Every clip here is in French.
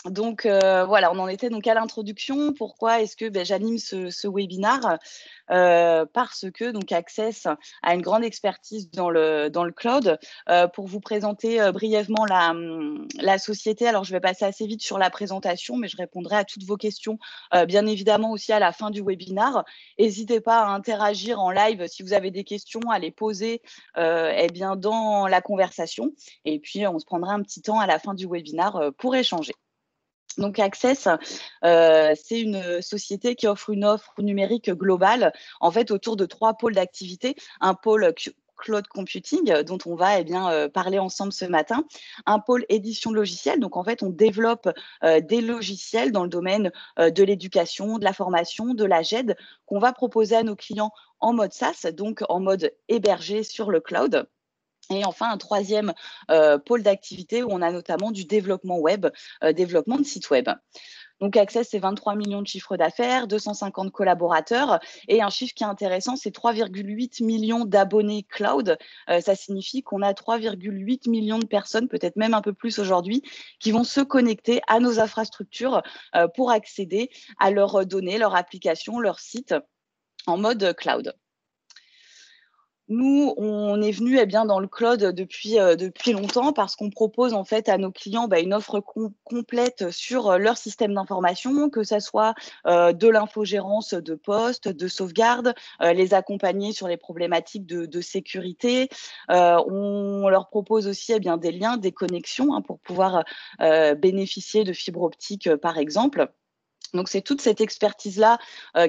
Donc voilà, on en était donc à l'introduction. Pourquoi est-ce que j'anime ce webinaire? Parce que donc Access a une grande expertise dans le cloud. Pour vous présenter brièvement la société, alors je vais passer assez vite sur la présentation, mais je répondrai à toutes vos questions, bien évidemment aussi à la fin du webinaire. N'hésitez pas à interagir en live si vous avez des questions, à les poser eh bien, dans la conversation. Et puis on se prendra un petit temps à la fin du webinaire pour échanger. Donc Access, c'est une société qui offre une offre numérique globale, en fait, autour de 3 pôles d'activité. Un pôle cloud computing, dont on va parler ensemble ce matin. Un pôle édition de logiciels, donc en fait, on développe des logiciels dans le domaine de l'éducation, de la formation, de la GED, qu'on va proposer à nos clients en mode SaaS, donc en mode hébergé sur le cloud. Et enfin, un troisième pôle d'activité où on a notamment du développement web, développement de sites web. Donc, Access, c'est 23 millions de chiffre d'affaires, 250 collaborateurs et un chiffre qui est intéressant, c'est 3,8 millions d'abonnés cloud. Ça signifie qu'on a 3,8 millions de personnes, peut-être même un peu plus aujourd'hui, qui vont se connecter à nos infrastructures pour accéder à leurs données, leurs applications, leurs sites en mode cloud. Nous, on est venu dans le cloud depuis longtemps parce qu'on propose en fait à nos clients une offre complète sur leur système d'information, que ça soit de l'infogérance de poste, de sauvegarde, les accompagner sur les problématiques de sécurité. On leur propose aussi des liens, des connexions pour pouvoir bénéficier de fibre optique par exemple. Donc, c'est toute cette expertise-là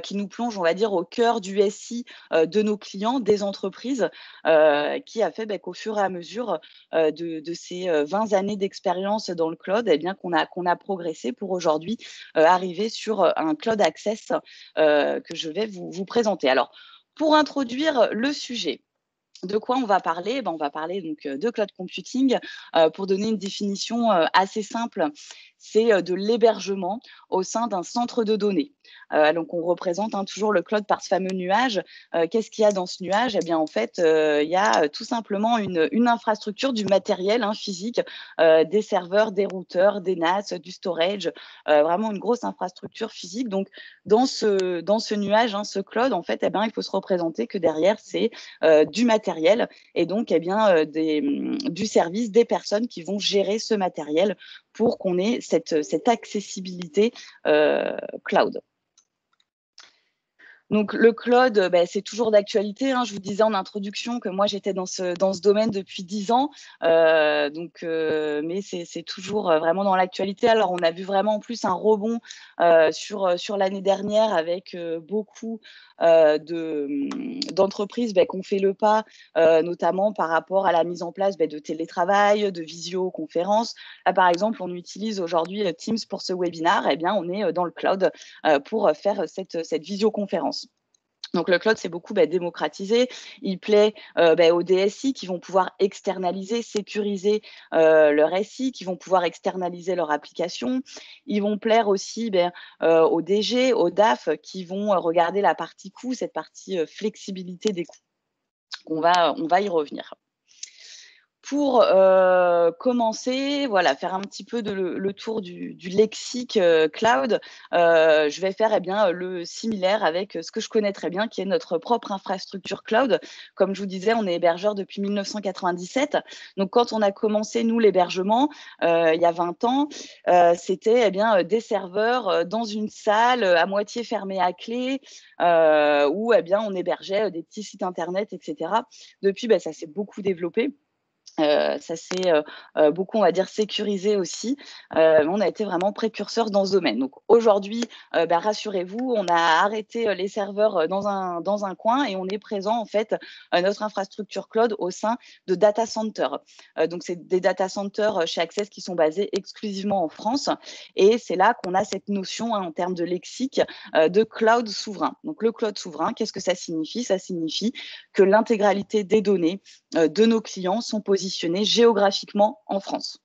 qui nous plonge, on va dire, au cœur du SI de nos clients, des entreprises, qui a fait qu'au fur et à mesure de ces 20 années d'expérience dans le cloud, qu'on a progressé pour aujourd'hui arriver sur un cloud access que je vais vous présenter. Alors, pour introduire le sujet, de quoi on va parler? On va parler donc de cloud computing. Pour donner une définition assez simple, c'est de l'hébergement au sein d'un centre de données. Donc on représente toujours le cloud par ce fameux nuage. Qu'est-ce qu'il y a dans ce nuage? Eh bien en fait, il y a tout simplement une infrastructure, du matériel physique, des serveurs, des routeurs, des NAS, du storage, vraiment une grosse infrastructure physique. Donc dans ce nuage, ce cloud, en fait, il faut se représenter que derrière, c'est du matériel et donc du service, des personnes qui vont gérer ce matériel pour qu'on ait cette accessibilité cloud. Donc le cloud, c'est toujours d'actualité. Je vous disais en introduction que moi j'étais dans ce domaine depuis 10 ans, mais c'est toujours vraiment dans l'actualité. Alors on a vu vraiment en plus un rebond sur l'année dernière avec beaucoup d'entreprises qui ont fait le pas, notamment par rapport à la mise en place de télétravail, de visioconférences. Là, par exemple, on utilise aujourd'hui Teams pour ce webinaire. On est dans le cloud pour faire cette visioconférence. Donc, le cloud, c'est beaucoup démocratisé. Il plaît aux DSI qui vont pouvoir externaliser, sécuriser leur SI, qui vont pouvoir externaliser leur application. Ils vont plaire aussi aux DG, aux DAF qui vont regarder la partie coût, cette partie flexibilité des coûts. On va y revenir. Pour commencer, voilà, faire un petit peu le tour du lexique cloud, je vais faire le similaire avec ce que je connais très bien, qui est notre propre infrastructure cloud. Comme je vous disais, on est hébergeur depuis 1997. Donc, quand on a commencé, nous, l'hébergement, il y a 20 ans, c'était des serveurs dans une salle à moitié fermée à clé, où on hébergeait des petits sites internet, etc. Depuis, ça s'est beaucoup développé. Ça s'est beaucoup, on va dire, sécurisé aussi. On a été vraiment précurseurs dans ce domaine. Donc aujourd'hui, rassurez-vous, on a arrêté les serveurs dans un coin et on est présent, en fait, notre infrastructure cloud au sein de data centers. Donc c'est des data centers chez Access qui sont basés exclusivement en France. Et c'est là qu'on a cette notion en termes de lexique de cloud souverain. Donc le cloud souverain, qu'est-ce que ça signifie? Ça signifie que l'intégralité des données de nos clients sont positionnés géographiquement en France.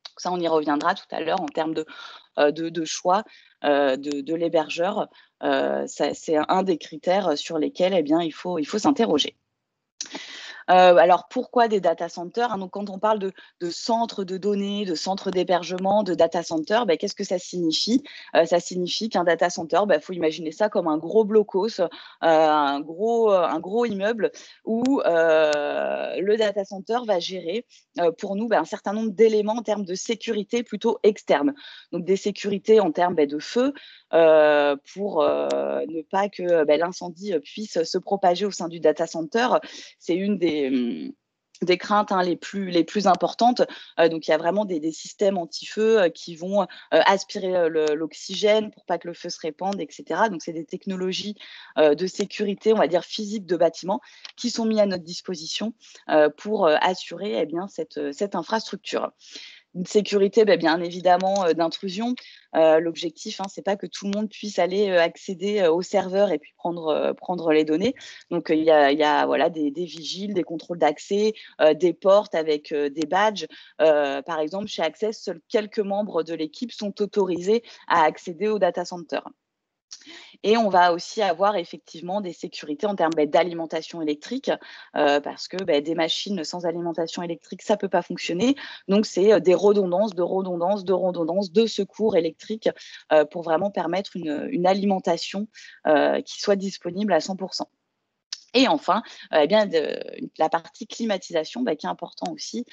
Donc ça, on y reviendra tout à l'heure en termes de choix de l'hébergeur. C'est un des critères sur lesquels il faut s'interroger. Alors pourquoi des data centers, hein? Donc quand on parle de centres de données, de centres d'hébergement, de data center, qu'est-ce que ça signifie? Ça signifie qu'un data center, faut imaginer ça comme un gros blocos, un gros immeuble où, le data center va gérer, pour nous, un certain nombre d'éléments en termes de sécurité plutôt externes. Donc des sécurités en termes, de feu, pour, ne pas que, l'incendie, puisse se propager au sein du data center. C'est une des craintes, hein, les plus importantes. Donc il y a vraiment des systèmes anti-feu, qui vont, aspirer, l'oxygène pour pas que le feu se répande et cetera. Donc c'est des technologies, de sécurité, on va dire physique de bâtiments qui sont mis à notre disposition, pour, assurer, cette infrastructure. Une sécurité, bien évidemment, d'intrusion. L'objectif, hein, c'est pas que tout le monde puisse aller, accéder, au serveur et puis prendre les données. Donc, il y a voilà des vigiles, des contrôles d'accès, des portes avec, des badges. Par exemple, chez Access, seuls quelques membres de l'équipe sont autorisés à accéder au data center. Et on va aussi avoir effectivement des sécurités en termes, d'alimentation électrique, parce que, des machines sans alimentation électrique, ça peut pas fonctionner. Donc c'est, des redondances, de secours électriques, pour vraiment permettre une alimentation, qui soit disponible à 100. Et enfin, la partie climatisation, qui est important aussi.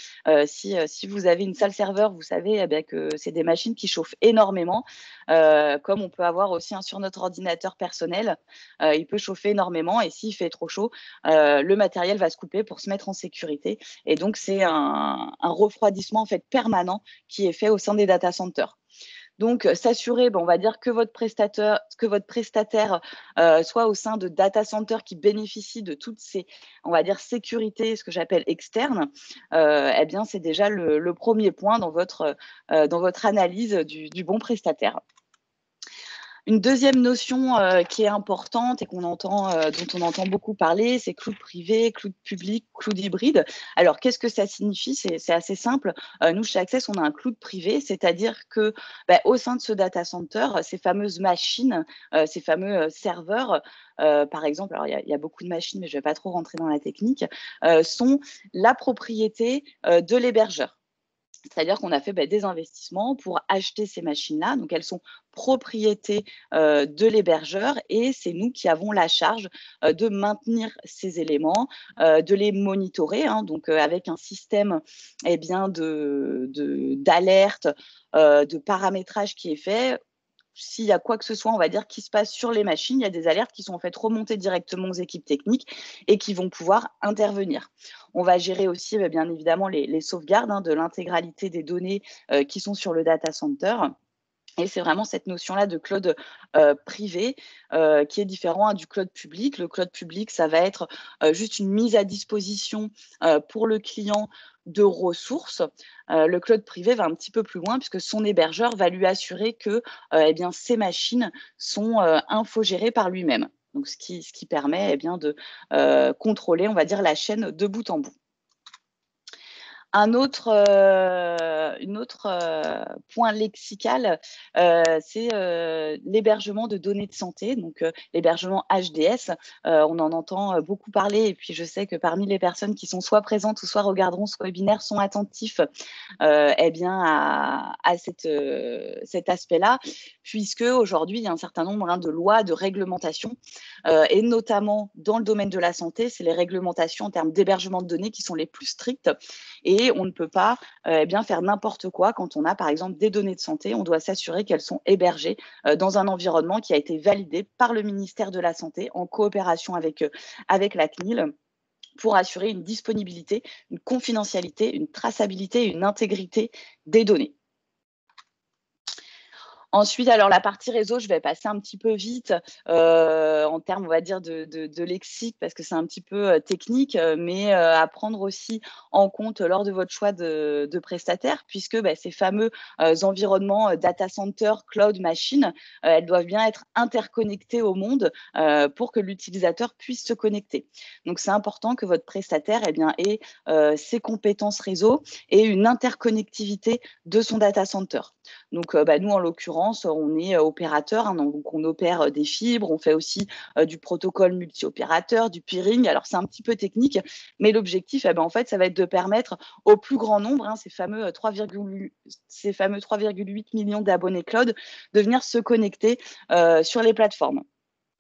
Si vous avez une salle serveur, vous savez, que c'est des machines qui chauffent énormément, comme on peut avoir aussi, hein, sur notre ordinateur personnel. Il peut chauffer énormément et s'il fait trop chaud, le matériel va se couper pour se mettre en sécurité et donc c'est un refroidissement, en fait, permanent qui est fait au sein des data centers. Donc, s'assurer, on va dire que votre prestataire, soit au sein de data centers qui bénéficient de toutes ces, on va dire, sécurités, ce que j'appelle externes, c'est déjà le 1er point dans votre analyse du bon prestataire. Une deuxième notion, qui est importante et dont on entend beaucoup parler, c'est cloud privé, cloud public, cloud hybride. Alors qu'est-ce que ça signifie? C'est assez simple. Nous, chez Access, on a un cloud privé, c'est-à-dire que, au sein de ce data center, ces fameuses machines, ces fameux, serveurs, par exemple, alors il y a beaucoup de machines, mais je ne vais pas trop rentrer dans la technique, sont la propriété, de l'hébergeur. C'est-à-dire qu'on a fait, des investissements pour acheter ces machines-là. Donc, elles sont propriété, de l'hébergeur et c'est nous qui avons la charge, de maintenir ces éléments, de les monitorer, hein, donc, avec un système, d'alerte, de paramétrage qui est fait. S'il y a quoi que ce soit, on va dire, qui se passe sur les machines, il y a des alertes qui sont en fait remontées directement aux équipes techniques et qui vont pouvoir intervenir. On va gérer aussi, bien évidemment, les sauvegardes, hein, de l'intégralité des données, qui sont sur le data center. Et c'est vraiment cette notion-là de cloud, privé, qui est différent, hein, du cloud public. Le cloud public, ça va être, juste une mise à disposition, pour le client de ressources. Le cloud privé va un petit peu plus loin puisque son hébergeur va lui assurer que, ces machines sont, infogérées par lui-même. Donc ce qui permet, de, contrôler, on va dire, la chaîne de bout en bout. Une autre, point lexical, c'est, l'hébergement de données de santé, donc, l'hébergement HDS. On en entend, beaucoup parler et puis je sais que parmi les personnes qui sont soit présentes ou soit regarderont ce webinaire sont attentifs, à cet aspect-là, puisque aujourd'hui il y a un certain nombre, hein, de lois, de réglementations, et notamment dans le domaine de la santé, c'est les réglementations en termes d'hébergement de données qui sont les plus strictes et on ne peut pas, faire n'importe quoi quand on a, par exemple, des données de santé. On doit s'assurer qu'elles sont hébergées, dans un environnement qui a été validé par le ministère de la Santé en coopération avec la CNIL pour assurer une disponibilité, une confidentialité, une traçabilité et une intégrité des données. Ensuite, alors la partie réseau, je vais passer un petit peu vite, en termes, on va dire, de lexique parce que c'est un petit peu, technique, mais à prendre aussi en compte lors de votre choix de prestataire puisque, ces fameux, environnements, data center, cloud, machine, elles doivent bien être interconnectées au monde, pour que l'utilisateur puisse se connecter. Donc c'est important que votre prestataire, ait, ses compétences réseau et une interconnectivité de son data center. Donc, nous, en l'occurrence, on est opérateur, hein, donc on opère des fibres, on fait aussi du protocole multi-opérateur, du peering. Alors, c'est un petit peu technique, mais l'objectif, en fait, ça va être de permettre au plus grand nombre, hein, ces fameux 3,8 millions d'abonnés cloud, de venir se connecter sur les plateformes.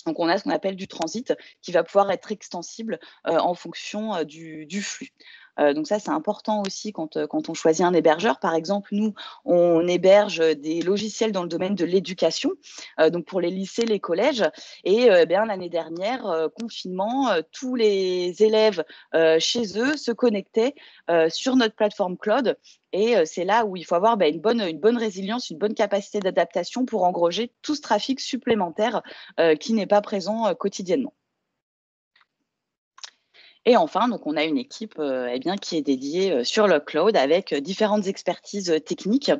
Donc, on a ce qu'on appelle du transit qui va pouvoir être extensible en fonction du flux. Donc ça, c'est important aussi quand on choisit un hébergeur. Par exemple, nous, on héberge des logiciels dans le domaine de l'éducation, donc pour les lycées, les collèges. Et l'année dernière, confinement, tous les élèves chez eux se connectaient sur notre plateforme cloud. Et c'est là où il faut avoir une bonne résilience, une bonne capacité d'adaptation pour engranger tout ce trafic supplémentaire qui n'est pas présent quotidiennement. Et enfin, donc on a une équipe qui est dédiée sur le cloud avec différentes expertises techniques.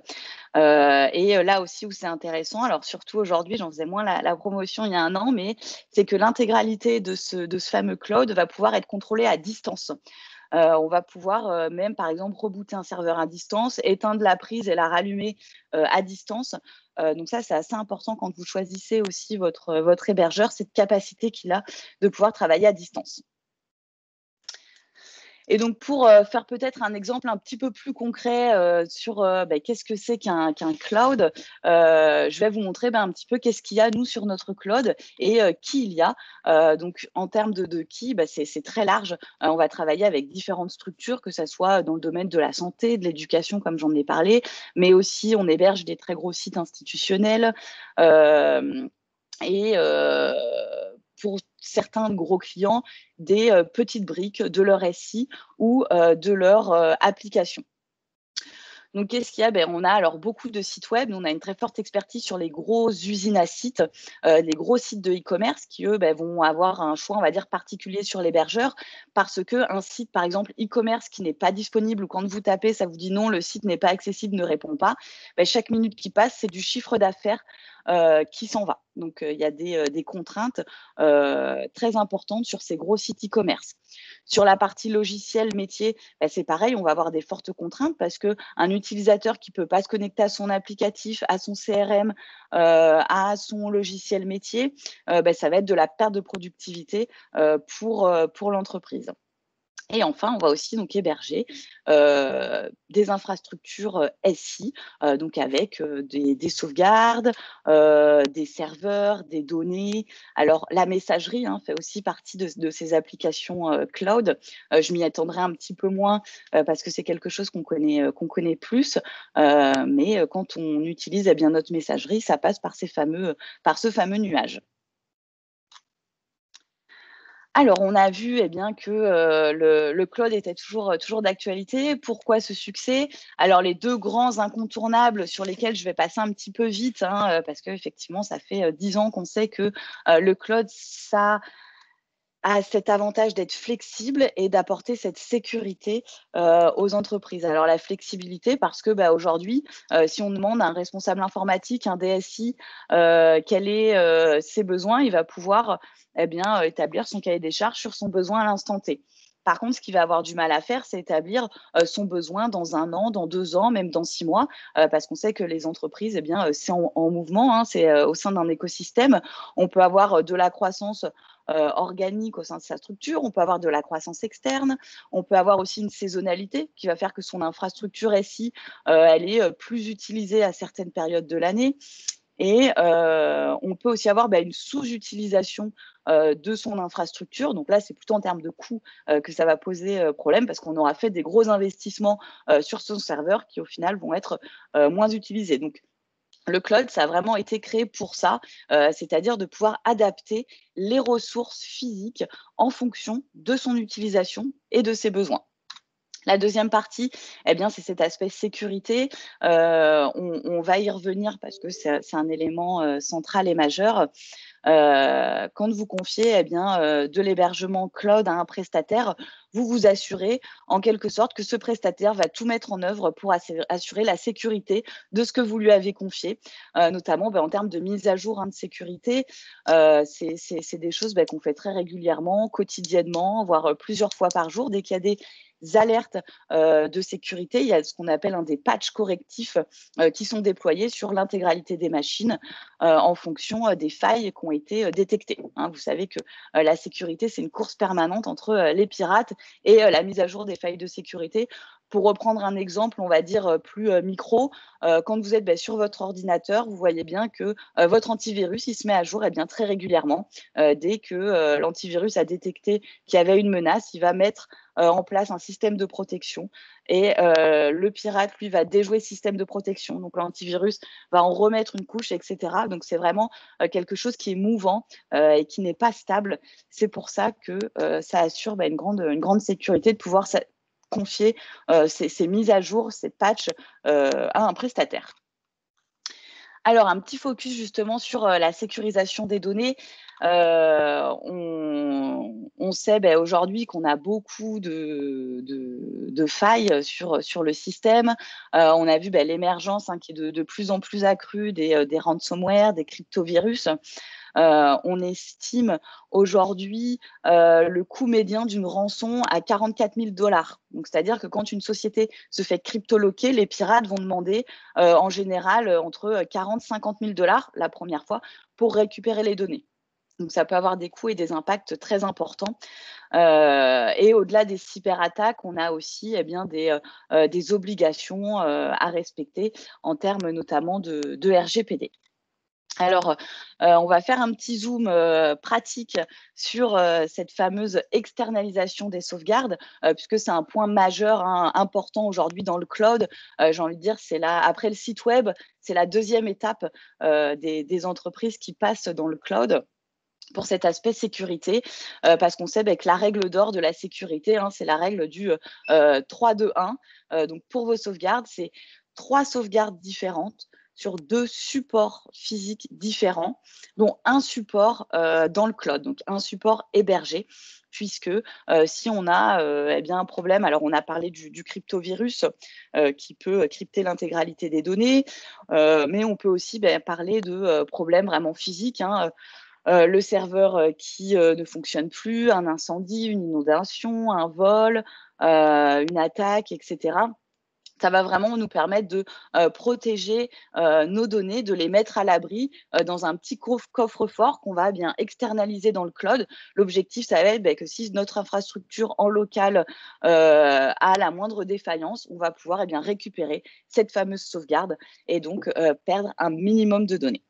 Et là aussi où c'est intéressant, alors surtout aujourd'hui, j'en faisais moins la promotion il y a un an, mais c'est que l'intégralité de ce fameux cloud va pouvoir être contrôlée à distance. On va pouvoir même, par exemple, rebooter un serveur à distance, éteindre la prise et la rallumer à distance. Donc ça, c'est assez important quand vous choisissez aussi votre hébergeur, cette capacité qu'il a de pouvoir travailler à distance. Et donc pour faire peut-être un exemple un petit peu plus concret sur qu'est-ce que c'est qu'un cloud, je vais vous montrer un petit peu qu'est-ce qu'il y a nous sur notre cloud et qui il y a. Donc en termes de qui, c'est très large. On va travailler avec différentes structures, que ça soit dans le domaine de la santé, de l'éducation comme j'en ai parlé, mais aussi on héberge des très gros sites institutionnels. Et pour certains gros clients, des petites briques de leur SI ou de leur application. Donc, qu'est-ce qu'il y a? On a alors beaucoup de sites web. On a une très forte expertise sur les grosses usines à sites, les gros sites de e-commerce qui, eux, vont avoir un choix, on va dire, particulier sur l'hébergeur parce qu'un site, par exemple, e-commerce qui n'est pas disponible ou quand vous tapez, ça vous dit non, le site n'est pas accessible, ne répond pas. Chaque minute qui passe, c'est du chiffre d'affaires qui s'en va. Donc, il y a des contraintes très importantes sur ces gros sites e-commerce. Sur la partie logiciel métier, c'est pareil, on va avoir des fortes contraintes parce qu'un utilisateur qui ne peut pas se connecter à son applicatif, à son CRM, à son logiciel métier, ça va être de la perte de productivité pour l'entreprise. Et enfin, on va aussi donc héberger des infrastructures SI, donc avec des sauvegardes, des serveurs, des données. Alors la messagerie fait aussi partie de ces applications cloud. Je m'y attendrai un petit peu moins parce que c'est quelque chose qu'on connaît plus. Mais quand on utilise notre messagerie, ça passe par ce fameux nuage. Alors, on a vu que le cloud était toujours d'actualité. Pourquoi ce succès? Alors, les 2 grands incontournables sur lesquels je vais passer un petit peu vite, parce qu'effectivement, ça fait 10 ans qu'on sait que le cloud, ça a cet avantage d'être flexible et d'apporter cette sécurité aux entreprises. Alors, la flexibilité parce que aujourd'hui, si on demande à un responsable informatique, un DSI, quels est ses besoins, il va pouvoir établir son cahier des charges sur son besoin à l'instant T. Par contre, ce qu'il va avoir du mal à faire, c'est établir son besoin dans 1 an, dans 2 ans, même dans 6 mois, parce qu'on sait que les entreprises, c'est en mouvement, c'est au sein d'un écosystème. On peut avoir de la croissance organique au sein de sa structure, on peut avoir de la croissance externe, on peut avoir aussi une saisonnalité qui va faire que son infrastructure SI, elle est plus utilisée à certaines périodes de l'année. Et on peut aussi avoir une sous-utilisation de son infrastructure. Donc là, c'est plutôt en termes de coût que ça va poser problème parce qu'on aura fait des gros investissements sur son serveur qui, au final, vont être moins utilisés. Donc, le cloud, ça a vraiment été créé pour ça, c'est-à-dire de pouvoir adapter les ressources physiques en fonction de son utilisation et de ses besoins. La deuxième partie, c'est cet aspect sécurité. On va y revenir parce que c'est un élément central et majeur. Quand vous confiez de l'hébergement cloud à un prestataire, vous vous assurez en quelque sorte que ce prestataire va tout mettre en œuvre pour assurer la sécurité de ce que vous lui avez confié, notamment en termes de mise à jour de sécurité. C'est des choses qu'on fait très régulièrement, quotidiennement, voire plusieurs fois par jour. Dès qu'il y a des alertes de sécurité. Il y a ce qu'on appelle des patchs correctifs qui sont déployés sur l'intégralité des machines en fonction des failles qui ont été détectées. Hein, vous savez que la sécurité, c'est une course permanente entre les pirates et la mise à jour des failles de sécurité. Pour reprendre un exemple, on va dire plus micro, quand vous êtes sur votre ordinateur, vous voyez bien que votre antivirus, il se met à jour très régulièrement. Dès que l'antivirus a détecté qu'il y avait une menace, il va mettre en place un système de protection et le pirate, lui, va déjouer ce système de protection. Donc l'antivirus va en remettre une couche, etc. Donc c'est vraiment quelque chose qui est mouvant et qui n'est pas stable. C'est pour ça que ça assure une grande sécurité de pouvoir confier ces mises à jour, ces patchs à un prestataire. Alors, un petit focus justement sur la sécurisation des données. On sait aujourd'hui qu'on a beaucoup de failles sur le système. On a vu l'émergence qui est de plus en plus accrue des ransomware, des cryptovirus. On estime aujourd'hui le coût médian d'une rançon à 44 000 $. Donc, c'est-à-dire que quand une société se fait cryptoloquer, les pirates vont demander en général entre 40 et 50 000 $ la première fois pour récupérer les données. Donc, ça peut avoir des coûts et des impacts très importants. Et au-delà des cyberattaques, on a aussi des obligations à respecter en termes notamment de RGPD. Alors, on va faire un petit zoom pratique sur cette fameuse externalisation des sauvegardes, puisque c'est un point majeur, important aujourd'hui dans le cloud. J'ai envie de dire, après le site web, c'est la deuxième étape des entreprises qui passent dans le cloud pour cet aspect sécurité, parce qu'on sait que la règle d'or de la sécurité, c'est la règle du 3-2-1. Donc, pour vos sauvegardes, c'est 3 sauvegardes différentes sur 2 supports physiques différents, dont un support dans le cloud, donc un support hébergé, puisque si on a un problème, alors on a parlé du cryptovirus qui peut crypter l'intégralité des données, mais on peut aussi parler de problèmes vraiment physiques, le serveur qui ne fonctionne plus, un incendie, une inondation, un vol, une attaque, etc. Ça va vraiment nous permettre de protéger nos données, de les mettre à l'abri dans un petit coffre-fort qu'on va bien externaliser dans le cloud. L'objectif, ça va être que si notre infrastructure en local a la moindre défaillance, on va pouvoir récupérer cette fameuse sauvegarde et donc perdre un minimum de données.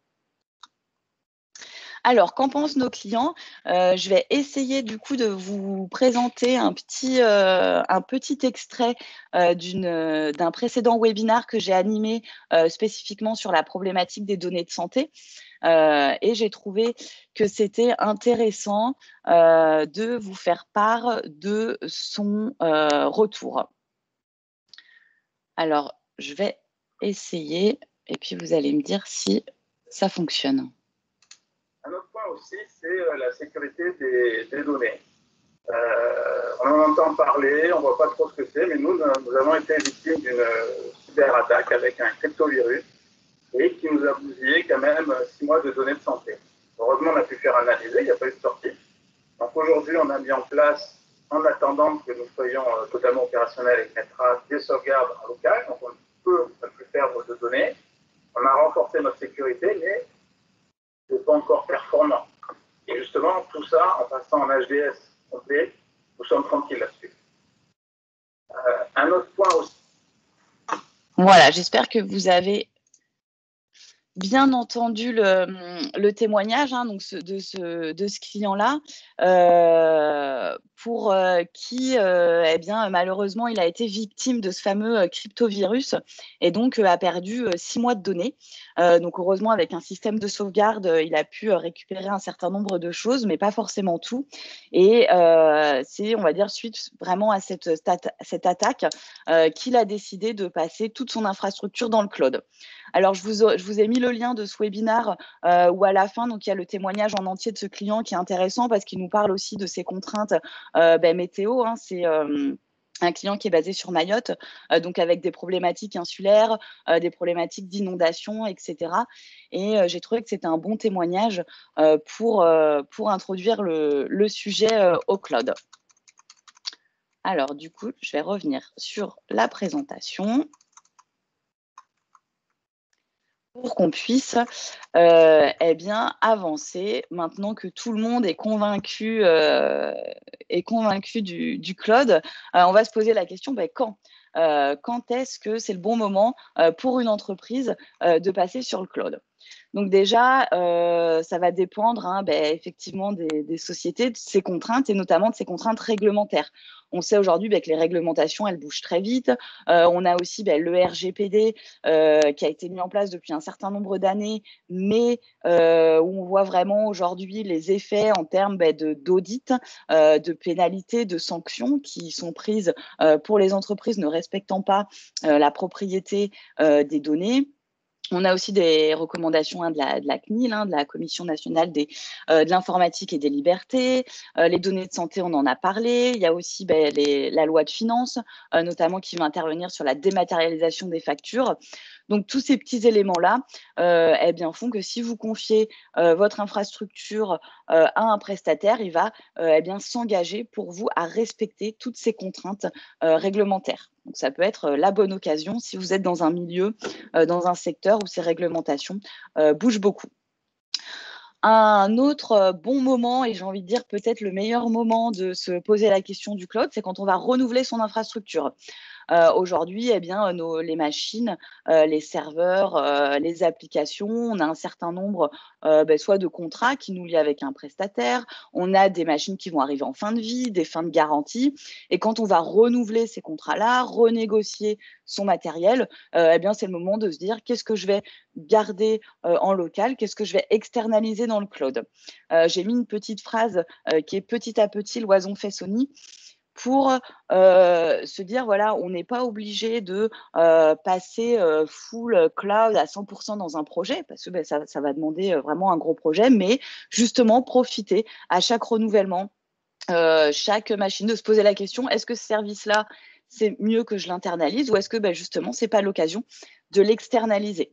Alors, qu'en pensent nos clients? Je vais essayer du coup de vous présenter un petit extrait d'un précédent webinaire que j'ai animé spécifiquement sur la problématique des données de santé. Et j'ai trouvé que c'était intéressant de vous faire part de son retour. Alors, je vais essayer et puis vous allez me dire si ça fonctionne. Un autre point aussi, c'est la sécurité des données. On en entend parler, on ne voit pas trop ce que c'est, mais nous avons été victimes d'une cyberattaque avec un cryptovirus et qui nous a bousillé quand même 6 mois de données de santé. Heureusement, on a pu faire analyser, il n'y a pas eu de sortie. Donc aujourd'hui, on a mis en place, en attendant que nous soyons totalement opérationnels avec Metra, des sauvegardes en local, donc on ne peut plus perdre de données. On a renforcé notre sécurité, mais n'est pas encore performant. Et justement, tout ça, en passant en HDS complet, nous sommes tranquilles là-dessus. Un autre point aussi. Voilà, j'espère que vous avez bien entendu le témoignage donc de ce client-là, pour qui, malheureusement, il a été victime de ce fameux cryptovirus et donc a perdu 6 mois de données. Donc heureusement, avec un système de sauvegarde, il a pu récupérer un certain nombre de choses, mais pas forcément tout. Et c'est, on va dire, suite vraiment à cette attaque, qu'il a décidé de passer toute son infrastructure dans le cloud. Alors, je vous ai mis le lien de ce webinaire où à la fin, donc, il y a le témoignage en entier de ce client qui est intéressant parce qu'il nous parle aussi de ses contraintes météo. C'est un client qui est basé sur Mayotte, donc avec des problématiques insulaires, des problématiques d'inondation, etc. Et j'ai trouvé que c'était un bon témoignage pour introduire le sujet au cloud. Alors, du coup, je vais revenir sur la présentation pour qu'on puisse eh bien, avancer maintenant que tout le monde est convaincu du cloud. On va se poser la question, quand quand est-ce que c'est le bon moment pour une entreprise de passer sur le cloud? Donc déjà, ça va dépendre effectivement des sociétés, de ces contraintes et notamment de ces contraintes réglementaires. On sait aujourd'hui que les réglementations, elles bougent très vite. On a aussi le RGPD qui a été mis en place depuis un certain nombre d'années, mais où on voit vraiment aujourd'hui les effets en termes d'audit, de pénalités, de sanctions qui sont prises pour les entreprises ne respectant pas la propriété des données. On a aussi des recommandations de la CNIL, de la Commission nationale de l'informatique et des libertés. Les données de santé, on en a parlé. Il y a aussi la loi de finances, notamment qui va intervenir sur la dématérialisation des factures. Donc, tous ces petits éléments-là font que si vous confiez votre infrastructure à un prestataire, il va s'engager pour vous à respecter toutes ces contraintes réglementaires. Donc, ça peut être la bonne occasion si vous êtes dans un milieu, dans un secteur où ces réglementations bougent beaucoup. Un autre bon moment, et j'ai envie de dire peut-être le meilleur moment de se poser la question du cloud, c'est quand on va renouveler son infrastructure. Aujourd'hui, les machines, les serveurs, les applications, on a un certain nombre soit de contrats qui nous lient avec un prestataire, on a des machines qui vont arriver en fin de vie, des fins de garantie. Et quand on va renouveler ces contrats-là, renégocier son matériel, c'est le moment de se dire qu'est-ce que je vais garder en local, qu'est-ce que je vais externaliser dans le cloud. J'ai mis une petite phrase qui est petit à petit l'oison fait son nid, pour se dire, voilà, on n'est pas obligé de passer full cloud à 100% dans un projet, parce que ça va demander vraiment un gros projet, mais justement profiter à chaque renouvellement, chaque machine, de se poser la question, est-ce que ce service-là, c'est mieux que je l'internalise ou est-ce que justement, ce n'est pas l'occasion de l'externaliser?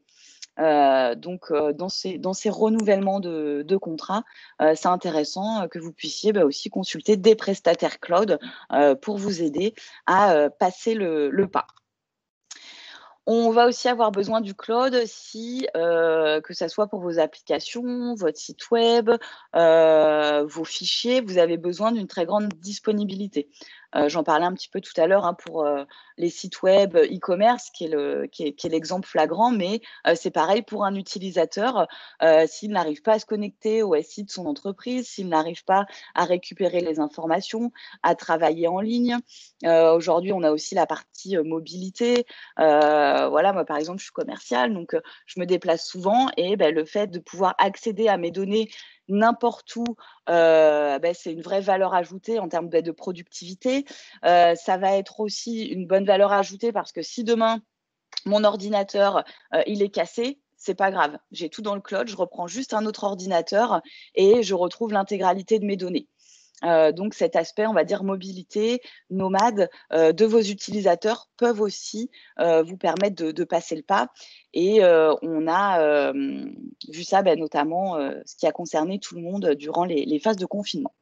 Dans ces renouvellements de contrats, c'est intéressant que vous puissiez aussi consulter des prestataires cloud pour vous aider à passer le pas. On va aussi avoir besoin du cloud si, que ça soit pour vos applications, votre site web, vos fichiers, vous avez besoin d'une très grande disponibilité. J'en parlais un petit peu tout à l'heure pour les sites web e-commerce, qui est l'exemple flagrant, mais c'est pareil pour un utilisateur. S'il n'arrive pas à se connecter au SI de son entreprise, s'il n'arrive pas à récupérer les informations, à travailler en ligne. Aujourd'hui, on a aussi la partie mobilité. Voilà, moi, par exemple, je suis commerciale, donc je me déplace souvent et le fait de pouvoir accéder à mes données n'importe où, c'est une vraie valeur ajoutée en termes de productivité. Ça va être aussi une bonne valeur ajoutée parce que si demain, mon ordinateur, il est cassé, c'est pas grave. J'ai tout dans le cloud, je reprends juste un autre ordinateur et je retrouve l'intégralité de mes données. Donc cet aspect, on va dire mobilité, nomade de vos utilisateurs peuvent aussi vous permettre de passer le pas. Et on a vu ça notamment ce qui a concerné tout le monde durant les phases de confinement.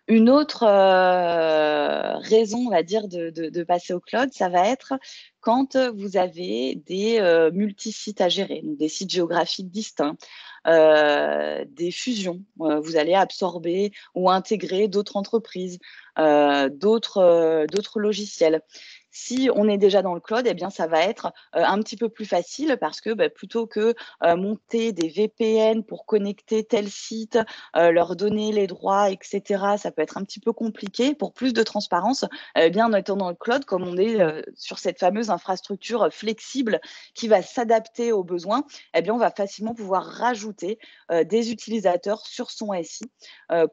Une autre raison, on va dire, de passer au cloud, ça va être quand vous avez des multi-sites à gérer, donc des sites géographiques distincts, des fusions. Vous allez absorber ou intégrer d'autres entreprises, d'autres logiciels. Si on est déjà dans le cloud, ça va être un petit peu plus facile parce que plutôt que monter des VPN pour connecter tel site, leur donner les droits, etc., ça peut être un petit peu compliqué. Pour plus de transparence, en étant dans le cloud, comme on est sur cette fameuse infrastructure flexible qui va s'adapter aux besoins, on va facilement pouvoir rajouter des utilisateurs sur son SI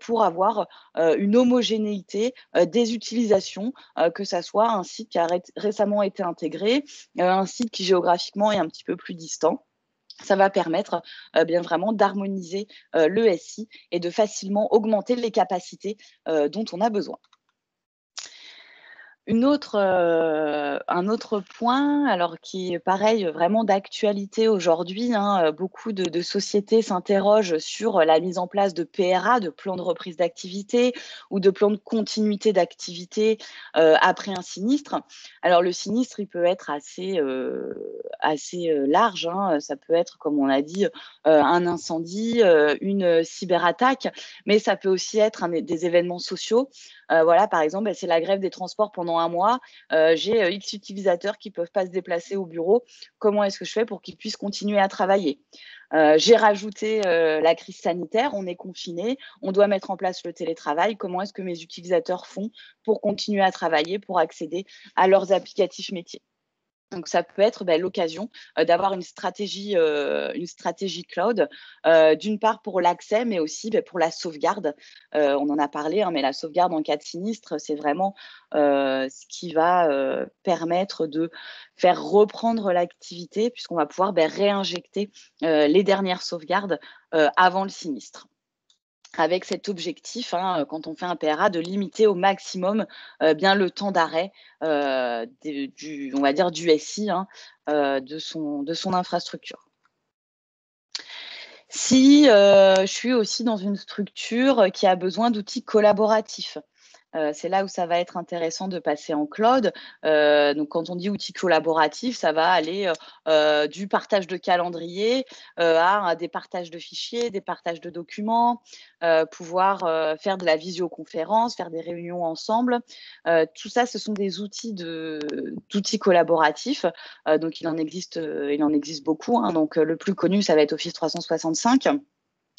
pour avoir une homogénéité des utilisations, que ça soit un site qui a récemment été intégré, un site qui géographiquement est un petit peu plus distant. Ça va permettre bien vraiment d'harmoniser le SI et de facilement augmenter les capacités dont on a besoin. Un autre point, alors qui est pareil, vraiment d'actualité aujourd'hui, hein, beaucoup de sociétés s'interrogent sur la mise en place de PRA, de plans de reprise d'activité ou de plans de continuité d'activité après un sinistre. Alors le sinistre, il peut être assez large, hein. Ça peut être, comme on a dit, un incendie, une cyberattaque, mais ça peut aussi être des événements sociaux. Voilà, par exemple, c'est la grève des transports pendant un mois. J'ai X utilisateurs qui ne peuvent pas se déplacer au bureau. Comment est-ce que je fais pour qu'ils puissent continuer à travailler? J'ai rajouté la crise sanitaire, on est confiné, on doit mettre en place le télétravail. Comment est-ce que mes utilisateurs font pour continuer à travailler, pour accéder à leurs applicatifs métiers? Donc, ça peut être l'occasion d'avoir une stratégie cloud, d'une part pour l'accès, mais aussi pour la sauvegarde. On en a parlé, hein, mais la sauvegarde en cas de sinistre, c'est vraiment ce qui va permettre de faire reprendre l'activité, puisqu'on va pouvoir réinjecter les dernières sauvegardes avant le sinistre. Avec cet objectif, hein, quand on fait un PRA, de limiter au maximum bien le temps d'arrêt on va dire du SI, hein, de son infrastructure. Si je suis aussi dans une structure qui a besoin d'outils collaboratifs, c'est là où ça va être intéressant de passer en cloud. Donc quand on dit outils collaboratifs, ça va aller du partage de calendrier à des partages de fichiers, des partages de documents, pouvoir faire de la visioconférence, faire des réunions ensemble. Tout ça, ce sont des d'outils collaboratifs. Donc il en existe beaucoup, hein. Donc le plus connu, ça va être Office 365.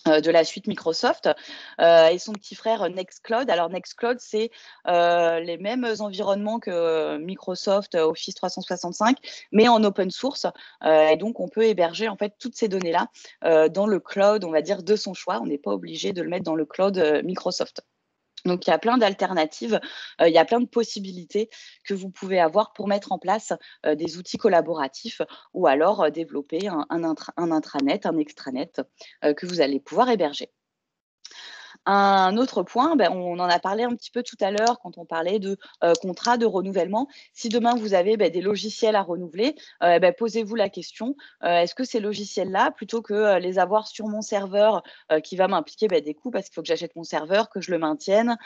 De la suite Microsoft et son petit frère Nextcloud. Alors Nextcloud, c'est les mêmes environnements que Microsoft Office 365, mais en open source. Et donc, on peut héberger en fait toutes ces données-là dans le cloud, on va dire, de son choix. On n'est pas obligé de le mettre dans le cloud Microsoft. Donc, il y a plein d'alternatives, il y a plein de possibilités que vous pouvez avoir pour mettre en place des outils collaboratifs ou alors développer un intranet, un extranet que vous allez pouvoir héberger. Un autre point, on en a parlé un petit peu tout à l'heure quand on parlait de contrats de renouvellement. Si demain vous avez des logiciels à renouveler, posez-vous la question, est-ce que ces logiciels-là, plutôt que les avoir sur mon serveur qui va m'impliquer des coûts parce qu'il faut que j'achète mon serveur, que je le maintienne,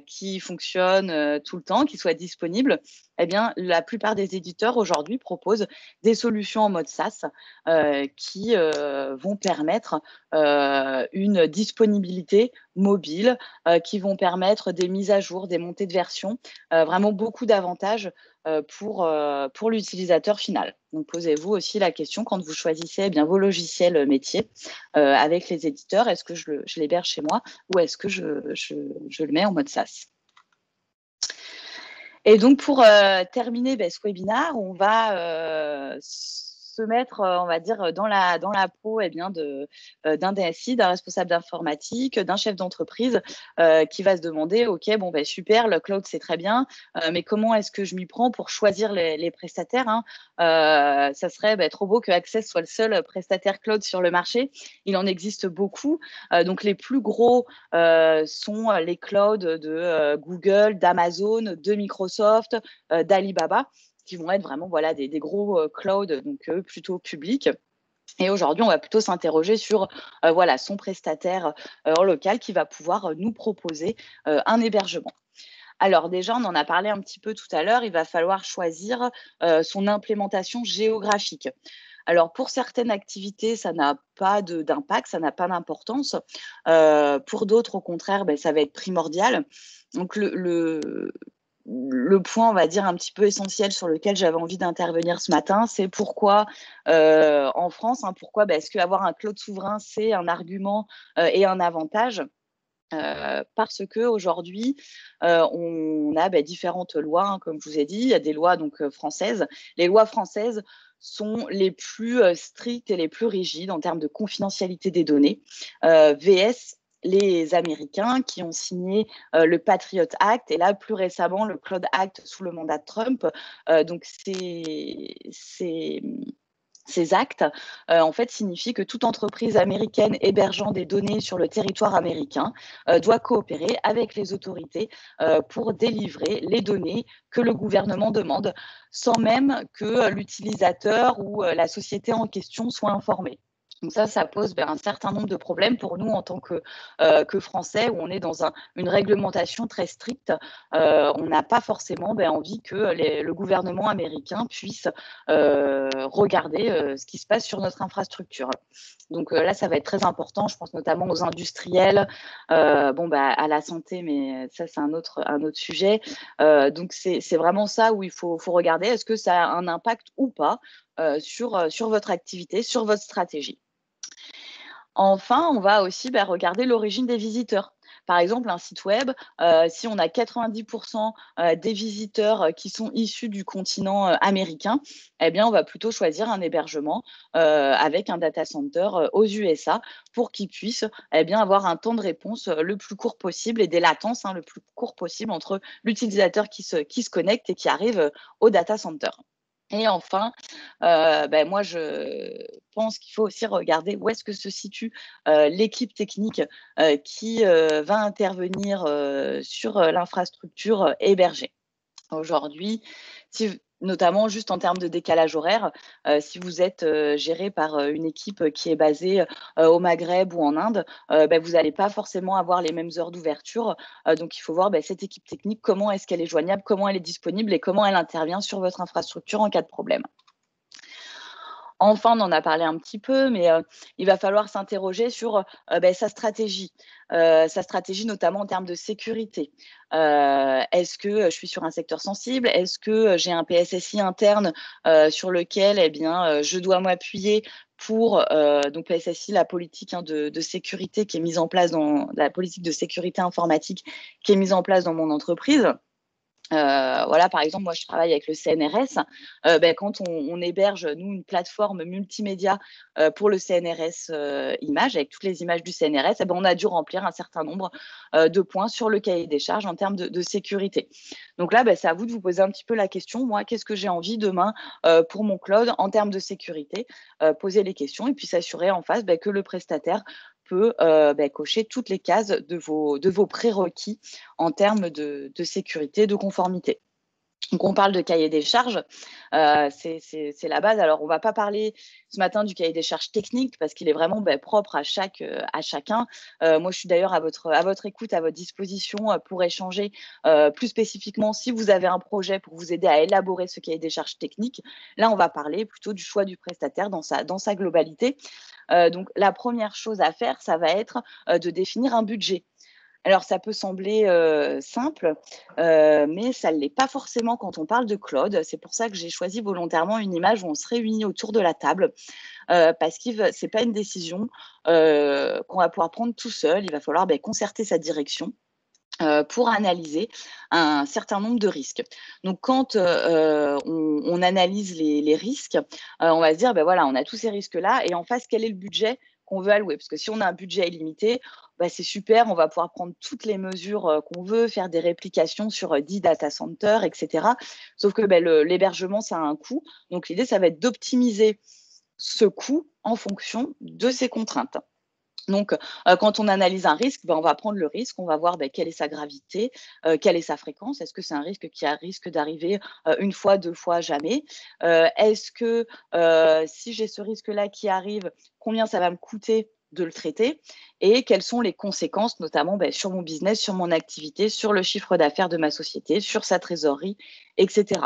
qui fonctionne tout le temps, qui soit disponible, eh bien, la plupart des éditeurs aujourd'hui proposent des solutions en mode SaaS qui vont permettre une disponibilité mobile, qui vont permettre des mises à jour, des montées de version, vraiment beaucoup d'avantages pour l'utilisateur final. Donc, posez-vous aussi la question quand vous choisissez vos logiciels métiers avec les éditeurs, est-ce que je l'héberge chez moi ou est-ce que je le mets en mode SaaS? Et donc, pour terminer ce webinaire, on va se mettre, on va dire, dans la peau d'un DSI, d'un responsable d'informatique, d'un chef d'entreprise qui va se demander, OK, super, le cloud, c'est très bien, mais comment est-ce que je m'y prends pour choisir les prestataires, hein? Ça serait trop beau que Access soit le seul prestataire cloud sur le marché. Il en existe beaucoup. Donc, les plus gros sont les clouds de Google, d'Amazon, de Microsoft, d'Alibaba, qui vont être vraiment des gros clouds, donc eux plutôt publics. Et aujourd'hui, on va plutôt s'interroger sur son prestataire en local qui va pouvoir nous proposer un hébergement. Alors déjà, on en a parlé un petit peu tout à l'heure, il va falloir choisir son implémentation géographique. Alors, pour certaines activités, ça n'a pas d'impact, ça n'a pas d'importance. Pour d'autres, au contraire, ça va être primordial. Donc, le point, on va dire, un petit peu essentiel sur lequel j'avais envie d'intervenir ce matin, c'est pourquoi en France, hein, pourquoi est-ce qu'avoir un cloud souverain, c'est un argument et un avantage? Parce qu'aujourd'hui, on a différentes lois, hein, comme je vous ai dit. Il y a des lois françaises. Les lois françaises sont les plus strictes et les plus rigides en termes de confidentialité des données. VS les Américains qui ont signé le Patriot Act et là, plus récemment, le Cloud Act sous le mandat de Trump. Donc, Ces actes, en fait, signifient que toute entreprise américaine hébergeant des données sur le territoire américain doit coopérer avec les autorités pour délivrer les données que le gouvernement demande, sans même que l'utilisateur ou la société en question soit informée. Donc ça pose un certain nombre de problèmes pour nous en tant que Français, où on est dans une réglementation très stricte. On n'a pas forcément envie que le gouvernement américain puisse regarder ce qui se passe sur notre infrastructure. Donc là, ça va être très important. Je pense notamment aux industriels, à la santé, mais ça, c'est un autre sujet. Donc c'est vraiment ça où il faut regarder. Est-ce que ça a un impact ou pas sur votre activité, sur votre stratégie? Enfin, on va aussi regarder l'origine des visiteurs. Par exemple, un site web, si on a 90% des visiteurs qui sont issus du continent américain, eh bien, on va plutôt choisir un hébergement avec un data center aux USA pour qu'ils puissent avoir un temps de réponse le plus court possible et des latences le plus court possible entre l'utilisateur qui se connecte et qui arrive au data center. Et enfin, moi, je pense qu'il faut aussi regarder où est-ce que se situe l'équipe technique qui va intervenir sur l'infrastructure hébergée. Aujourd'hui, notamment juste en termes de décalage horaire, si vous êtes géré par une équipe qui est basée au Maghreb ou en Inde, vous n'allez pas forcément avoir les mêmes heures d'ouverture. Donc, il faut voir cette équipe technique, comment est-ce qu'elle est joignable, comment elle est disponible et comment elle intervient sur votre infrastructure en cas de problème. Enfin, on en a parlé un petit peu, mais il va falloir s'interroger sur sa stratégie notamment en termes de sécurité. Est-ce que je suis sur un secteur sensible? Est-ce que j'ai un PSSI interne sur lequel je dois m'appuyer pour donc PSSI, la politique de sécurité qui est mise en place dans la politique de sécurité informatique qui est mise en place dans mon entreprise? Par exemple, moi, je travaille avec le CNRS. Quand on héberge, nous, une plateforme multimédia pour le CNRS Images, avec toutes les images du CNRS, on a dû remplir un certain nombre de points sur le cahier des charges en termes de sécurité. Donc là, c'est à vous de vous poser un petit peu la question, moi, qu'est-ce que j'ai envie demain pour mon cloud en termes de sécurité? Poser les questions et puis s'assurer en face que le prestataire peut cocher toutes les cases de vos prérequis en termes de sécurité, de conformité. Donc, on parle de cahier des charges, c'est la base. Alors, on ne va pas parler ce matin du cahier des charges technique parce qu'il est vraiment propre à chacun. Moi, je suis d'ailleurs à votre écoute, à votre disposition pour échanger plus spécifiquement si vous avez un projet pour vous aider à élaborer ce cahier des charges technique. Là, on va parler plutôt du choix du prestataire dans sa globalité. Donc, la première chose à faire, ça va être de définir un budget. Alors, ça peut sembler simple, mais ça ne l'est pas forcément quand on parle de cloud. C'est pour ça que j'ai choisi volontairement une image où on se réunit autour de la table, parce que ce n'est pas une décision qu'on va pouvoir prendre tout seul. Il va falloir concerter sa direction pour analyser un certain nombre de risques. Donc, quand on analyse les risques, on va se dire, on a tous ces risques-là, et en face, quel est le budget qu'on veut allouer? Parce que si on a un budget illimité, c'est super, on va pouvoir prendre toutes les mesures qu'on veut, faire des réplications sur 10 data centers, etc. Sauf que l'hébergement, ça a un coût. Donc, l'idée, ça va être d'optimiser ce coût en fonction de ces contraintes. Donc, quand on analyse un risque, on va prendre le risque, on va voir quelle est sa gravité, quelle est sa fréquence. Est-ce que c'est un risque qui risque d'arriver une fois, deux fois, jamais? Est-ce que si j'ai ce risque-là qui arrive, combien ça va me coûter de le traiter? Et quelles sont les conséquences, notamment sur mon business, sur mon activité, sur le chiffre d'affaires de ma société, sur sa trésorerie, etc.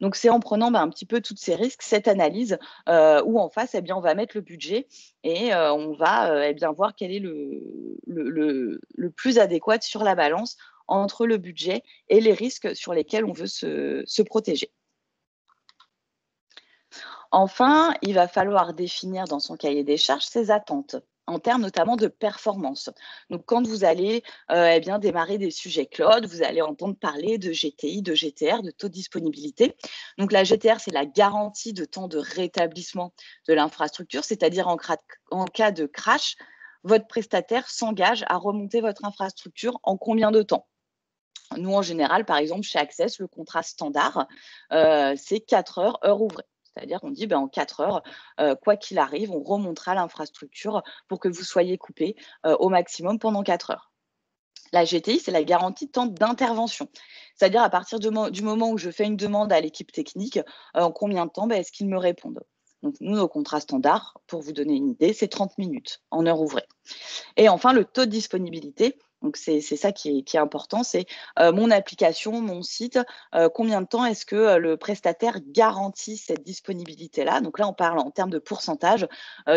Donc, c'est en prenant un petit peu tous ces risques, cette analyse, où en face, on va mettre le budget et on va voir quel est le plus adéquat sur la balance entre le budget et les risques sur lesquels on veut se protéger. Enfin, il va falloir définir dans son cahier des charges ses attentes en termes notamment de performance. Donc, quand vous allez démarrer des sujets cloud, vous allez entendre parler de GTI, de GTR, de taux de disponibilité. Donc, la GTR, c'est la garantie de temps de rétablissement de l'infrastructure, c'est-à-dire en cas de crash, votre prestataire s'engage à remonter votre infrastructure en combien de temps? Nous, en général, par exemple, chez Access, le contrat standard, c'est 4 heures, heure ouvrée. C'est-à-dire qu'on dit en 4 heures, quoi qu'il arrive, on remontera l'infrastructure pour que vous soyez coupés au maximum pendant 4 heures. La GTI, c'est la garantie de temps d'intervention. C'est-à-dire à partir du moment où je fais une demande à l'équipe technique, en combien de temps est-ce qu'ils me répondent? Donc nous, nos contrats standards, pour vous donner une idée, c'est 30 minutes en heure ouvrée. Et enfin, le taux de disponibilité. Donc, c'est ça qui est important, c'est mon application, mon site, combien de temps est-ce que le prestataire garantit cette disponibilité-là. Donc là, on parle en termes de pourcentage.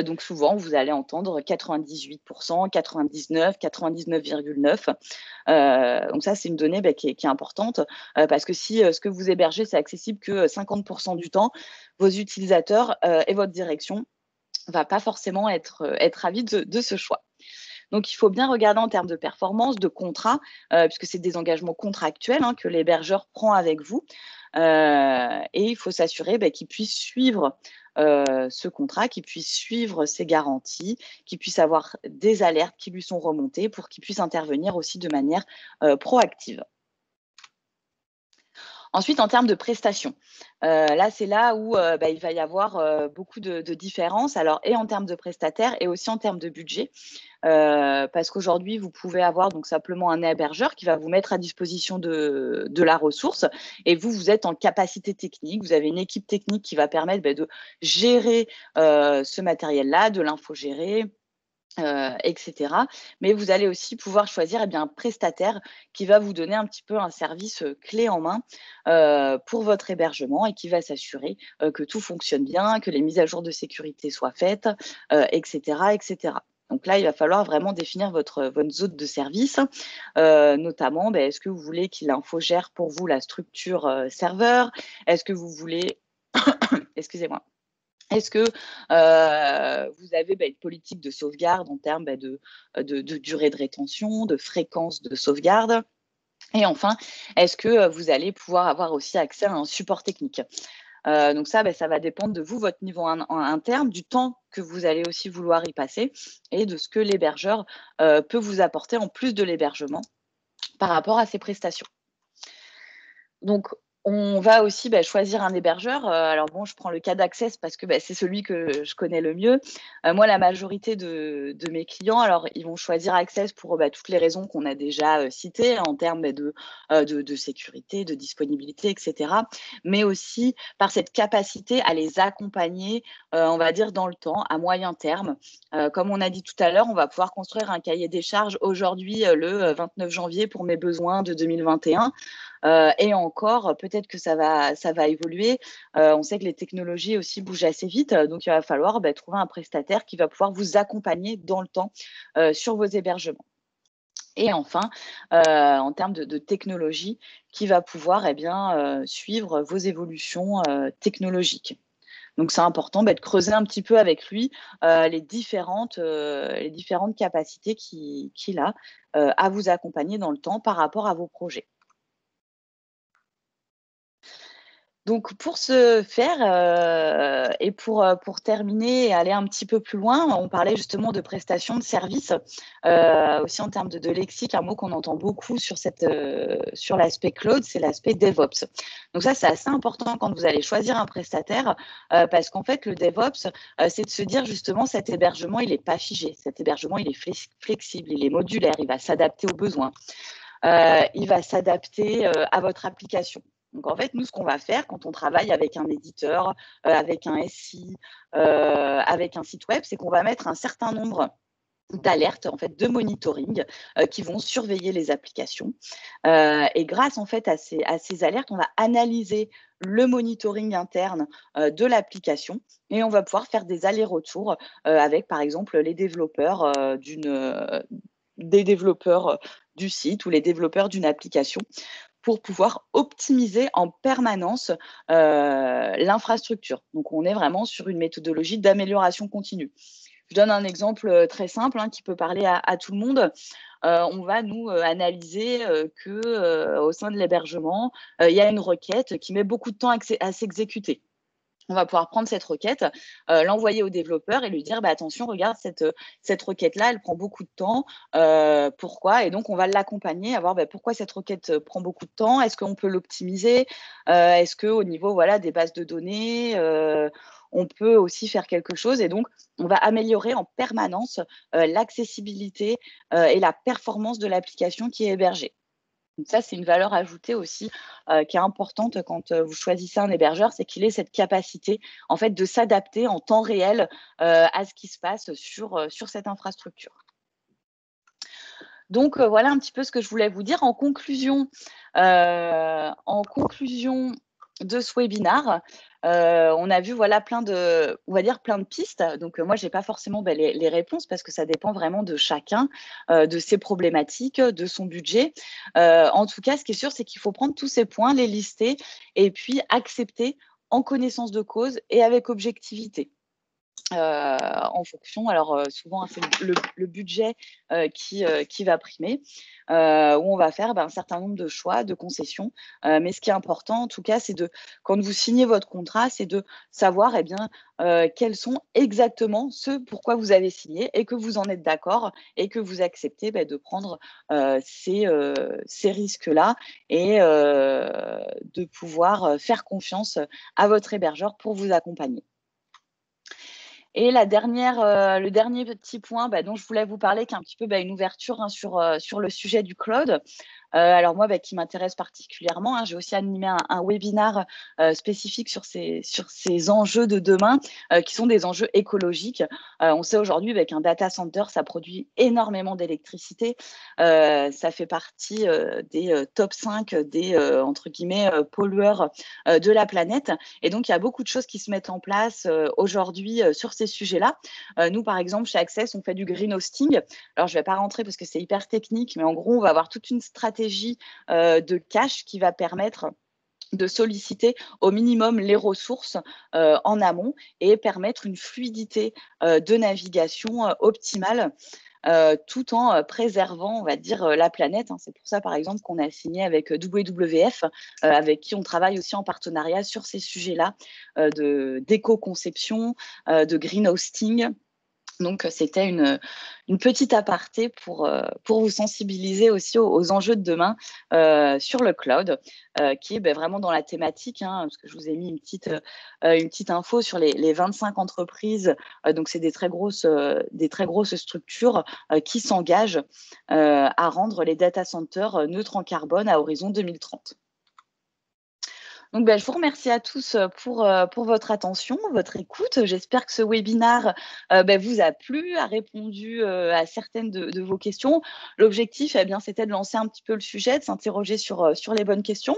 Donc souvent, vous allez entendre 98%, 99, 99,9. Donc ça, c'est une donnée qui est importante parce que si ce que vous hébergez, c'est accessible que 50% du temps, vos utilisateurs et votre direction ne va pas forcément être ravis de ce choix. Donc, il faut bien regarder en termes de performance, de contrat, puisque c'est des engagements contractuels que l'hébergeur prend avec vous. Et il faut s'assurer qu'il puisse suivre ce contrat, qu'il puisse suivre ses garanties, qu'il puisse avoir des alertes qui lui sont remontées pour qu'il puisse intervenir aussi de manière proactive. Ensuite, en termes de prestations, là, c'est là où il va y avoir beaucoup de différences, alors et en termes de prestataires et aussi en termes de budget. Parce qu'aujourd'hui, vous pouvez avoir donc simplement un hébergeur qui va vous mettre à disposition de la ressource et vous êtes en capacité technique. Vous avez une équipe technique qui va permettre de gérer ce matériel-là, de l'infogérer, etc. Mais vous allez aussi pouvoir choisir un prestataire qui va vous donner un petit peu un service clé en main pour votre hébergement et qui va s'assurer que tout fonctionne bien, que les mises à jour de sécurité soient faites, etc., etc. Donc là, il va falloir vraiment définir votre zone de service, notamment, est-ce que vous voulez qu'il infogère pour vous la structure serveur? Est-ce que vous voulez, excusez-moi, est-ce que vous avez une politique de sauvegarde en termes de durée de rétention, de fréquence de sauvegarde? Et enfin, est-ce que vous allez pouvoir avoir aussi accès à un support technique? Donc ça, ça va dépendre de vous, votre niveau interne, du temps que vous allez aussi vouloir y passer et de ce que l'hébergeur peut vous apporter en plus de l'hébergement par rapport à ses prestations. Donc, on va aussi choisir un hébergeur. Alors bon, je prends le cas d'Access parce que c'est celui que je connais le mieux. Moi, la majorité de mes clients, alors ils vont choisir Access pour toutes les raisons qu'on a déjà citées en termes de sécurité, de disponibilité, etc. Mais aussi par cette capacité à les accompagner, on va dire, dans le temps, à moyen terme. Comme on a dit tout à l'heure, on va pouvoir construire un cahier des charges aujourd'hui, le 29 janvier, pour mes besoins de 2021. Et encore, peut-être que ça va évoluer. On sait que les technologies aussi bougent assez vite, donc il va falloir trouver un prestataire qui va pouvoir vous accompagner dans le temps sur vos hébergements. Et enfin, en termes de technologie, qui va pouvoir suivre vos évolutions technologiques. Donc c'est important de creuser un petit peu avec lui les différentes capacités qu'il a à vous accompagner dans le temps par rapport à vos projets. Donc pour ce faire, et pour terminer et aller un petit peu plus loin, on parlait justement de prestations de services, aussi en termes de lexique, un mot qu'on entend beaucoup sur l'aspect cloud, c'est l'aspect DevOps. Donc ça, c'est assez important quand vous allez choisir un prestataire, parce qu'en fait, le DevOps, c'est de se dire justement, cet hébergement, il n'est pas figé. Cet hébergement, il est flexible, il est modulaire, il va s'adapter aux besoins. Il va s'adapter à votre application. Donc, en fait, nous, ce qu'on va faire quand on travaille avec un éditeur, avec un SI, avec un site web, c'est qu'on va mettre un certain nombre d'alertes, en fait, de monitoring qui vont surveiller les applications. Et grâce, en fait, à ces alertes, on va analyser le monitoring interne de l'application et on va pouvoir faire des allers-retours avec, par exemple, les développeurs des développeurs du site ou les développeurs d'une application pour pouvoir optimiser en permanence l'infrastructure. Donc, on est vraiment sur une méthodologie d'amélioration continue. Je donne un exemple très simple qui peut parler à tout le monde. On va, nous, analyser qu'au sein de l'hébergement, il y a une requête qui met beaucoup de temps à s'exécuter. On va pouvoir prendre cette requête, l'envoyer au développeur et lui dire attention, regarde, cette requête-là, elle prend beaucoup de temps. Pourquoi? Et donc, on va l'accompagner à voir pourquoi cette requête prend beaucoup de temps. Est-ce qu'on peut l'optimiser? Est-ce qu'au niveau des bases de données, on peut aussi faire quelque chose? Et donc, on va améliorer en permanence l'accessibilité et la performance de l'application qui est hébergée. Donc ça, c'est une valeur ajoutée aussi qui est importante quand vous choisissez un hébergeur, c'est qu'il ait cette capacité en fait de s'adapter en temps réel à ce qui se passe sur cette infrastructure. Donc voilà un petit peu ce que je voulais vous dire. En conclusion de ce webinaire, on a vu plein de pistes. Donc moi, j'ai pas forcément les réponses parce que ça dépend vraiment de chacun, de ses problématiques, de son budget. En tout cas, ce qui est sûr, c'est qu'il faut prendre tous ces points, les lister et puis accepter en connaissance de cause et avec objectivité. En fonction, alors souvent c'est le budget qui va primer, où on va faire un certain nombre de choix, de concessions. Mais ce qui est important en tout cas, c'est quand vous signez votre contrat, c'est de savoir quels sont exactement ceux pourquoi vous avez signé et que vous en êtes d'accord et que vous acceptez de prendre ces risques-là et de pouvoir faire confiance à votre hébergeur pour vous accompagner. Et le dernier petit point dont je voulais vous parler, qui est un petit peu une ouverture sur le sujet du cloud. Alors moi, qui m'intéresse particulièrement, j'ai aussi animé un webinaire spécifique sur ces enjeux de demain, qui sont des enjeux écologiques. On sait aujourd'hui qu'un data center, ça produit énormément d'électricité. Ça fait partie des top 5 des, entre guillemets, pollueurs de la planète. Et donc, il y a beaucoup de choses qui se mettent en place aujourd'hui sur ces sujets-là. Nous, par exemple, chez Access, on fait du green hosting. Alors, je ne vais pas rentrer parce que c'est hyper technique, mais en gros, on va avoir toute une stratégie de cache qui va permettre de solliciter au minimum les ressources en amont et permettre une fluidité de navigation optimale. Tout en préservant, on va dire, la planète. C'est pour ça, par exemple, qu'on a signé avec WWF, avec qui on travaille aussi en partenariat sur ces sujets-là d'éco-conception, de green hosting. Donc, c'était une petite aparté pour vous sensibiliser aussi aux enjeux de demain sur le cloud, qui est vraiment dans la thématique, parce que je vous ai mis une petite info sur les 25 entreprises. Donc, c'est des très grosses structures qui s'engagent à rendre les data centers neutres en carbone à horizon 2030. Donc, je vous remercie à tous pour votre attention, votre écoute. J'espère que ce webinaire vous a plu, a répondu à certaines de vos questions. L'objectif, c'était de lancer un petit peu le sujet, de s'interroger sur les bonnes questions.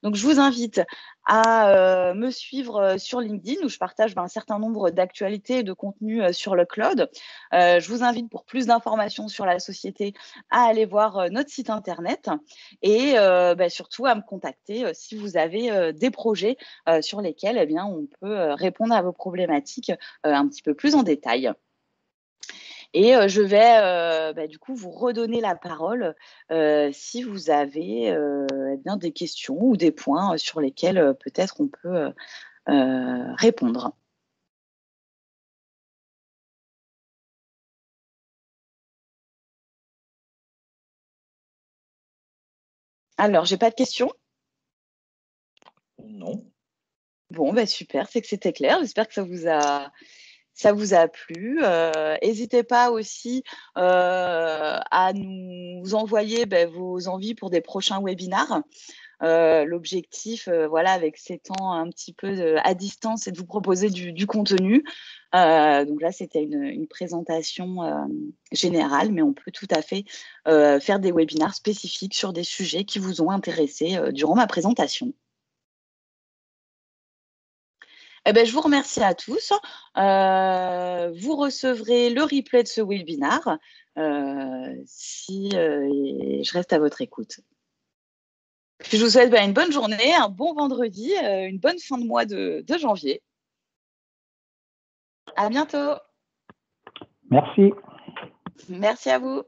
Donc, je vous invite à me suivre sur LinkedIn où je partage un certain nombre d'actualités et de contenus sur le cloud. Je vous invite pour plus d'informations sur la société à aller voir notre site internet et surtout à me contacter si vous avez des projets sur lesquels on peut répondre à vos problématiques un petit peu plus en détail. Et je vais du coup vous redonner la parole si vous avez des questions ou des points sur lesquels peut-être on peut répondre. Alors, j'ai pas de questions? Non. Bon, super, c'est que c'était clair. J'espère que ça vous a plu. N'hésitez pas aussi à nous envoyer vos envies pour des prochains webinaires. L'objectif, avec ces temps un petit peu à distance, c'est de vous proposer du contenu. Donc là, c'était une présentation générale, mais on peut tout à fait faire des webinaires spécifiques sur des sujets qui vous ont intéressé durant ma présentation. Je vous remercie à tous. Vous recevrez le replay de ce webinaire et je reste à votre écoute. Puis je vous souhaite une bonne journée, un bon vendredi, une bonne fin de mois de janvier. À bientôt. Merci. Merci à vous.